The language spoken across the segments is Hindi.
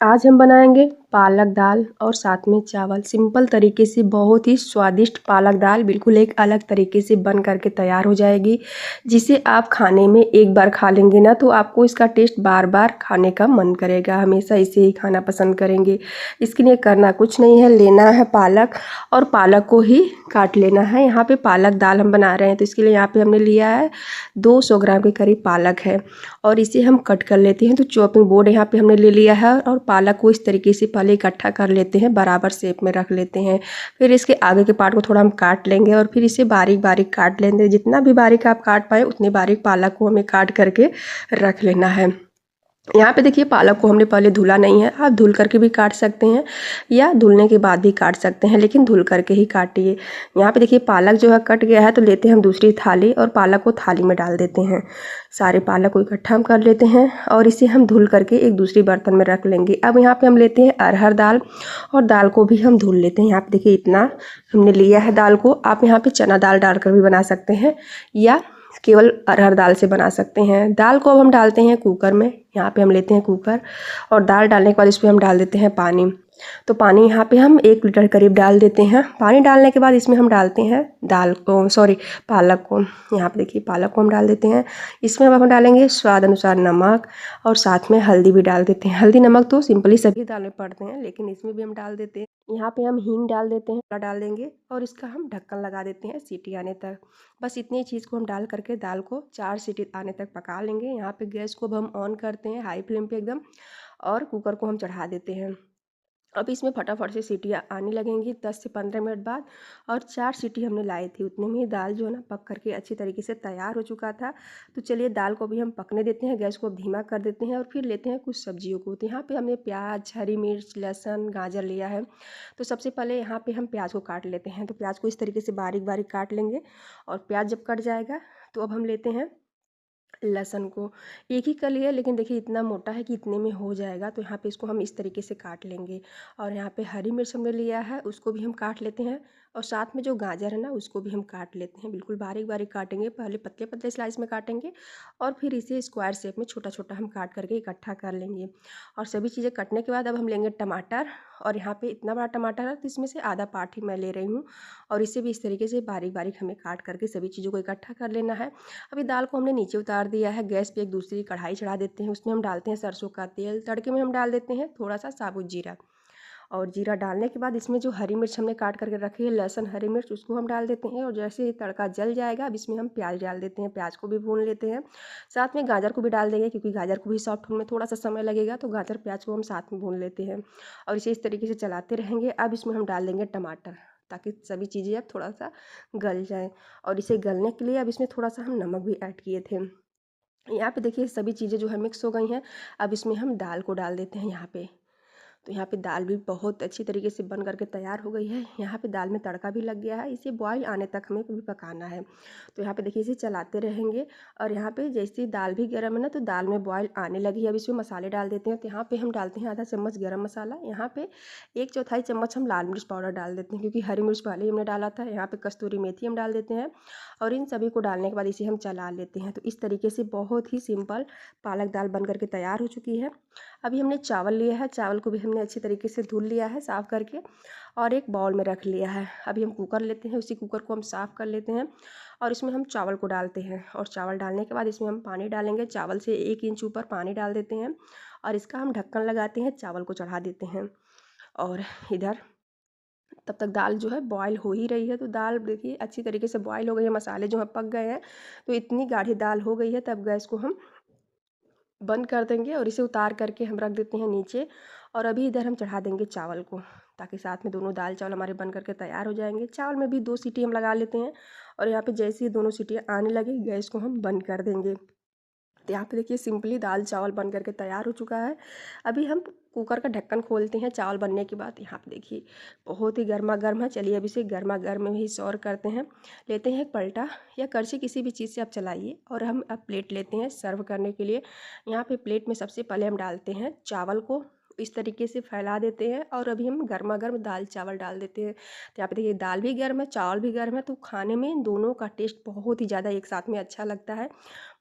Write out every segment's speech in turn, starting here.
आज हम बनाएंगे पालक दाल और साथ में चावल। सिंपल तरीके से बहुत ही स्वादिष्ट पालक दाल बिल्कुल एक अलग तरीके से बन करके तैयार हो जाएगी, जिसे आप खाने में एक बार खा लेंगे ना तो आपको इसका टेस्ट बार बार खाने का मन करेगा, हमेशा इसे ही खाना पसंद करेंगे। इसके लिए करना कुछ नहीं है, लेना है पालक और पालक को ही काट लेना है। यहाँ पे पालक दाल हम बना रहे हैं तो इसके लिए यहाँ पे हमने लिया है 200 ग्राम के करीब पालक है और इसे हम कट कर लेते हैं। तो चॉपिंग बोर्ड यहाँ पे हमने ले लिया है और पालक को इस तरीके से पहले इकट्ठा कर लेते हैं, बराबर शेप में रख लेते हैं। फिर इसके आगे के पार्ट को थोड़ा हम काट लेंगे और फिर इसे बारीक बारीक काट लेंगे। जितना भी बारीक आप काट पाए उतनी बारीक पालक को हमें काट करके रख लेना है। यहाँ पे देखिए पालक को हमने पहले धुला नहीं है, आप धुल करके भी काट सकते हैं या धुलने के बाद भी काट सकते हैं, लेकिन धुल करके ही काटिए। यहाँ पे देखिए पालक जो है कट गया है तो लेते हैं हम दूसरी थाली और पालक को थाली में डाल देते हैं। सारे पालक को इकट्ठा हम कर लेते हैं और इसे हम धुल करके एक दूसरी बर्तन में रख लेंगे। अब यहाँ पे हम लेते हैं अरहर दाल और दाल को भी हम धुल लेते हैं। यहाँ पे देखिए इतना हमने लिया है दाल को। आप यहाँ पे चना दाल डालकर भी बना सकते हैं या केवल अरहर दाल से बना सकते हैं। दाल को अब हम डालते हैं कुकर में। यहाँ पे हम लेते हैं कुकर और दाल डालने के बाद इसमें हम डाल देते हैं पानी। तो पानी यहाँ पे हम 1 लीटर करीब डाल देते हैं। पानी डालने के बाद इसमें हम डालते हैं पालक को। यहाँ पे देखिए पालक को हम डाल देते हैं। इसमें अब हम डालेंगे स्वाद अनुसार नमक और साथ में हल्दी भी डाल देते हैं। हल्दी नमक तो सिंपली सभी दाल में पड़ते हैं, लेकिन इसमें भी हम डाल देते हैं। यहाँ पे हम हींग डाल देते हैं, डाल देंगे और इसका हम ढक्कन लगा देते हैं सीटी आने तक। बस इतनी चीज़ को हम डाल करके दाल को 4 सीटी आने तक पका लेंगे। यहाँ पे गैस को अब हम ऑन करते हैं हाई फ्लेम पे एकदम और कुकर को हम चढ़ा देते हैं। अब इसमें फटाफट से सीटियाँ आने लगेंगी 10 से 15 मिनट बाद और 4 सीटी हमने लाई थी, उतने में ही दाल जो है ना पक करके अच्छी तरीके से तैयार हो चुका था। तो चलिए दाल को भी हम पकने देते हैं, गैस को धीमा कर देते हैं और फिर लेते हैं कुछ सब्जियों को। तो यहाँ पे हमने प्याज, हरी मिर्च, लहसुन, गाजर लिया है। तो सबसे पहले यहाँ पे हम प्याज को काट लेते हैं। तो प्याज को इस तरीके से बारीक बारीक काट लेंगे और प्याज जब कट जाएगा तो अब हम लेते हैं लहसुन को। एक ही कली है लेकिन देखिए इतना मोटा है कि इतने में हो जाएगा, तो यहाँ पे इसको हम इस तरीके से काट लेंगे। और यहाँ पे हरी मिर्च हमने लिया है, उसको भी हम काट लेते हैं और साथ में जो गाजर है ना उसको भी हम काट लेते हैं। बिल्कुल बारीक बारीक काटेंगे, पहले पतले पतले स्लाइस में काटेंगे और फिर इसे स्क्वायर शेप में छोटा छोटा हम काट करके इकट्ठा कर लेंगे। और सभी चीज़ें कटने के बाद अब हम लेंगे टमाटर और यहाँ पे इतना बड़ा टमाटर है तो इसमें से आधा पार्ट ही मैं ले रही हूँ और इसे भी इस तरीके से बारीक बारीक हमें काट करके सभी चीज़ों को इकट्ठा कर लेना है। अभी दाल को हमने नीचे उतार दिया है, गैस पे एक दूसरी कढ़ाई चढ़ा देते हैं। उसमें हम डालते हैं सरसों का तेल, तड़के में हम डाल देते हैं थोड़ा सा साबुत जीरा और जीरा डालने के बाद इसमें जो हरी मिर्च हमने काट करके रखी है, लहसुन हरी मिर्च, उसको हम डाल देते हैं। और जैसे ये तड़का जल जाएगा अब इसमें हम प्याज डाल देते हैं, प्याज को भी भून लेते हैं। साथ में गाजर को भी डाल देंगे क्योंकि गाजर को भी सॉफ्ट होने में थोड़ा सा समय लगेगा, तो गाजर प्याज को हम साथ में भून लेते हैं और इसे इस तरीके से चलाते रहेंगे। अब इसमें हम डाल देंगे टमाटर ताकि सभी चीज़ें अब थोड़ा सा गल जाएँ और इसे गलने के लिए अब इसमें थोड़ा सा हम नमक भी ऐड किए थे। यहाँ पे देखिए सभी चीज़ें जो है मिक्स हो गई हैं। अब इसमें हम दाल को डाल देते हैं यहाँ पे। तो यहाँ पे दाल भी बहुत अच्छी तरीके से बन करके तैयार हो गई है। यहाँ पे दाल में तड़का भी लग गया है, इसे बॉईल आने तक हमें भी पकाना है। तो यहाँ पे देखिए इसे चलाते रहेंगे और यहाँ पे जैसे दाल भी गर्म है ना तो दाल में बॉईल आने लगी है। अब इसमें मसाले डाल देते हैं। तो यहाँ पे हम डालते हैं आधा चम्मच गरम मसाला, यहाँ पे 1/4 चम्मच हम लाल मिर्च पाउडर डाल देते हैं क्योंकि हरी मिर्च पहले ही हमने डाला था। यहाँ पे कस्तूरी मेथी हम डाल देते हैं और इन सभी को डालने के बाद इसे हम चला लेते हैं। तो इस तरीके से बहुत ही सिंपल पालक दाल बन करके तैयार हो चुकी है। अभी हमने चावल लिया है, चावल को भी हमने अच्छी तरीके से धुल लिया है साफ़ करके और एक बाउल में रख लिया है। अभी हम कुकर लेते हैं, उसी कुकर को हम साफ़ कर लेते हैं और इसमें हम चावल को डालते हैं और चावल डालने के बाद इसमें हम पानी डालेंगे। चावल से 1 इंच ऊपर पानी डाल देते हैं और इसका हम ढक्कन लगाते हैं, चावल को चढ़ा देते हैं और इधर तब तक दाल जो है बॉयल हो ही रही है। तो दाल देखिए अच्छी तरीके से बॉयल हो गई है, मसाले जो हैं पक गए हैं। तो इतनी गाढ़ी दाल हो गई है, तब गैस को हम बंद कर देंगे और इसे उतार करके हम रख देते हैं नीचे। और अभी इधर हम चढ़ा देंगे चावल को ताकि साथ में दोनों दाल चावल हमारे बन करके तैयार हो जाएंगे। चावल में भी 2 सीटी हम लगा लेते हैं और यहाँ पे जैसे ही दोनों सीटियाँ आने लगी गैस को हम बंद कर देंगे। तो यहाँ पे देखिए सिंपली दाल चावल बन करके तैयार हो चुका है। अभी हम कुकर का ढक्कन खोलते हैं चावल बनने के बाद। यहाँ पे देखिए बहुत ही गर्मा गर्म है। चलिए अभी इसे गर्मा गर्म में ही सर्व करते हैं। लेते हैं एक पलटा या करछी, किसी भी चीज़ से आप चलाइए और हम अब प्लेट लेते हैं सर्व करने के लिए। यहाँ पे प्लेट में सबसे पहले हम डालते हैं चावल को इस तरीके से फैला देते हैं और अभी हम गर्मा गर्म दाल चावल डाल देते हैं। तो यहाँ पे देखिए दाल भी गर्म है, चावल भी गर्म है, तो खाने में दोनों का टेस्ट बहुत ही ज़्यादा एक साथ में अच्छा लगता है,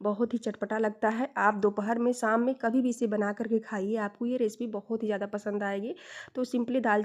बहुत ही चटपटा लगता है। आप दोपहर में, शाम में कभी भी इसे बना करके खाइए, आपको ये रेसिपी बहुत ही ज़्यादा पसंद आएगी। तो सिंपली दाल